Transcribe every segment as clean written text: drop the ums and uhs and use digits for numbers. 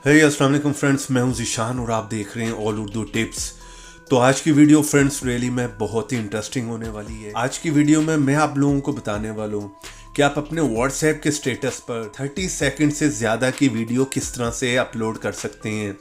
हे अस्सलाम वालेकुम फ्रेंड्स, मैं हूं ज़ीशान और आप देख रहे हैं ऑल उर्दू टिप्स। तो आज की वीडियो फ्रेंड्स रियली में बहुत ही इंटरेस्टिंग होने वाली है। आज की वीडियो में मैं आप लोगों को बताने वाला हूं कि आप अपने व्हाट्सएप के स्टेटस पर 30 सेकंड से ज़्यादा की वीडियो किस तरह से अपलोड कर सकते हैं।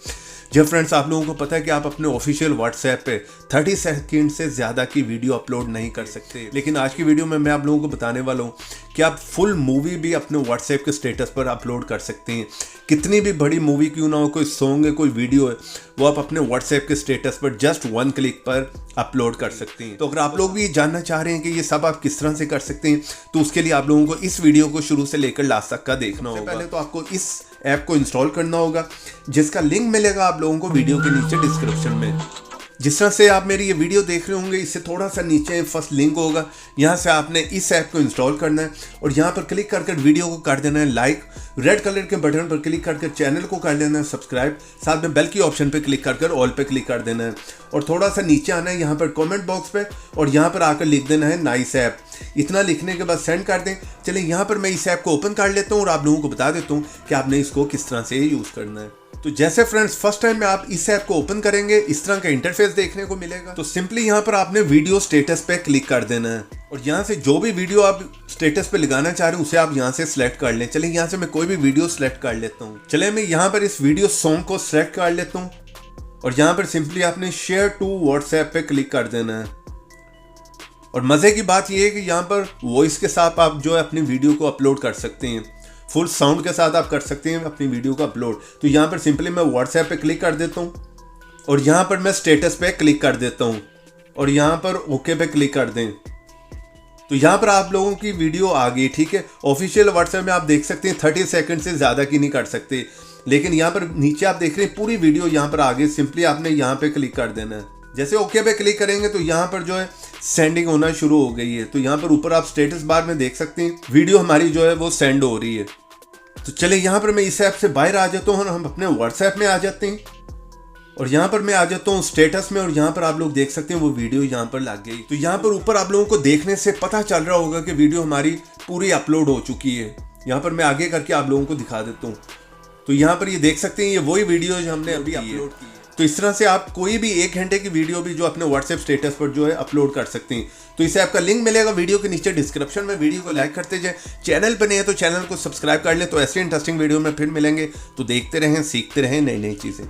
जब फ्रेंड्स आप लोगों को पता है कि आप अपने ऑफिशियल व्हाट्सएप पे 30 सेकंड से ज़्यादा की वीडियो अपलोड नहीं कर सकते, लेकिन आज की वीडियो में मैं आप लोगों को बताने वाला हूँ कि आप फुल मूवी भी अपने व्हाट्सएप के स्टेटस पर अपलोड कर सकते हैं। कितनी भी बड़ी मूवी क्यों ना हो, कोई सॉन्ग है, कोई वीडियो है, वो आप अपने व्हाट्सएप के स्टेटस पर जस्ट 1 क्लिक पर अपलोड कर सकते हैं। तो अगर आप लोग भी जानना चाह रहे हैं कि ये सब आप किस तरह से कर सकते हैं, तो उसके लिए आप लोगों को इस वीडियो को शुरू से लेकर लास्ट तक का देखना होगा। पहले तो आपको इस ऐप को इंस्टॉल करना होगा, जिसका लिंक मिलेगा आप लोगों को वीडियो के नीचे डिस्क्रिप्शन में। जिस तरह से आप मेरी ये वीडियो देख रहे होंगे, इससे थोड़ा सा नीचे फर्स्ट लिंक होगा, यहाँ से आपने इस ऐप को इंस्टॉल करना है और यहाँ पर क्लिक कर वीडियो को कर देना है लाइक, रेड कलर के बटन पर क्लिक कर चैनल को कर देना है सब्सक्राइब, साथ में बेल की ऑप्शन पे क्लिक कर ऑल पे क्लिक कर देना है और थोड़ा सा नीचे आना है यहाँ पर कमेंट बॉक्स पे और यहाँ पर आकर लिख देना है नाइस ऐप। इतना लिखने के बाद सेंड कर दें। चलिए यहाँ पर मैं इस ऐप को ओपन कर लेता हूँ और आप लोगों को बता देता हूँ कि आपने इसको किस तरह से यूज़ करना है। तो जैसे फ्रेंड्स फर्स्ट टाइम में आप इस ऐप को ओपन करेंगे, इस तरह का इंटरफेस देखने को मिलेगा। तो सिंपली यहाँ पर आपने वीडियो स्टेटस पे क्लिक कर देना है और यहाँ से जो भी वीडियो आप स्टेटस पे लगाना चाह रहे हैं उसे आप यहाँ से सिलेक्ट कर लें। चलिए यहाँ से मैं कोई भी वीडियो सिलेक्ट कर लेता हूँ। चलिए मैं यहाँ पर इस वीडियो सॉन्ग को सिलेक्ट कर लेता हूँ और यहाँ पर सिंपली आपने शेयर टू व्हाट्सएप पे क्लिक कर देना है। और मज़े की बात यह है कि यहाँ पर वॉइस के साथ आप जो है अपनी वीडियो को अपलोड कर सकते हैं, फुल साउंड के साथ आप कर सकते हैं अपनी वीडियो का अपलोड। तो यहाँ पर सिंपली मैं व्हाट्सएप पे क्लिक कर देता हूँ और यहाँ पर मैं स्टेटस पे क्लिक कर देता हूँ और यहाँ पर ओके पे क्लिक कर दें। तो यहाँ पर आप लोगों की वीडियो आ गई, ठीक है। ऑफिशियल व्हाट्सएप में आप देख सकते हैं 30 सेकंड से ज़्यादा की नहीं कर सकते, लेकिन यहाँ पर नीचे आप देख रहे हैं पूरी वीडियो यहाँ पर आ गई। सिंपली आपने यहाँ पे क्लिक कर देना है। जैसे ओके पे क्लिक करेंगे तो यहाँ पर जो है सेंडिंग होना शुरू हो गई है। तो यहाँ पर ऊपर आप स्टेटस बार में देख सकते हैं वीडियो हमारी जो है वो सेंड हो रही है। तो चलिए यहाँ पर मैं इस ऐप से बाहर आ जाता हूँ और हम अपने व्हाट्सएप में आ जाते हैं और यहाँ पर मैं आ जाता हूँ स्टेटस में और यहाँ पर आप लोग देख सकते हैं वो वीडियो यहाँ पर लग गई। तो यहाँ पर ऊपर आप लोगों को देखने से पता चल रहा होगा कि वीडियो हमारी पूरी अपलोड हो चुकी है। यहाँ पर मैं आगे करके आप लोगों को दिखा देता हूँ। तो यहाँ पर ये देख सकते हैं ये वही वीडियो जो हमने अभी अपलोड की है। तो इस तरह से आप कोई भी 1 घंटे की वीडियो भी जो अपने व्हाट्सएप स्टेटस पर जो है अपलोड कर सकते हैं। तो इस ऐप का लिंक मिलेगा वीडियो के नीचे डिस्क्रिप्शन में। वीडियो को लाइक करते जाएं, चैनल पर नहीं है तो चैनल को सब्सक्राइब कर लें। तो ऐसे इंटरेस्टिंग वीडियो में फिर मिलेंगे। तो देखते रहें, सीखते रहें नई नई चीज़ें।